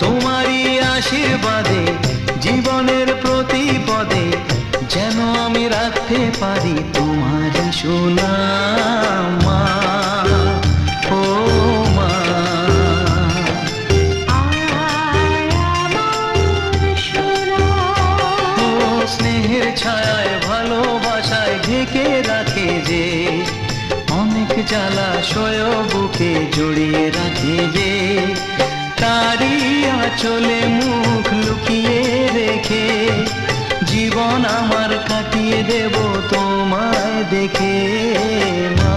তোমারই আশীর্বাদে জীবনের প্রতি পদে যেন আমি রাখতে পারি তোমারই সুনাম মা, ও মা। ও স্নেহের ছায়ায় ভালোবাসায় ঢেকে রাখে যে, অনেক জ্বালাশয় বুকে জড়িয়ে রাখে যে, তারই আঁচলে মুখ লুকিয়ে রেখে জীবন আমার কাটিয়ে দেব তোমায় দেখে মা।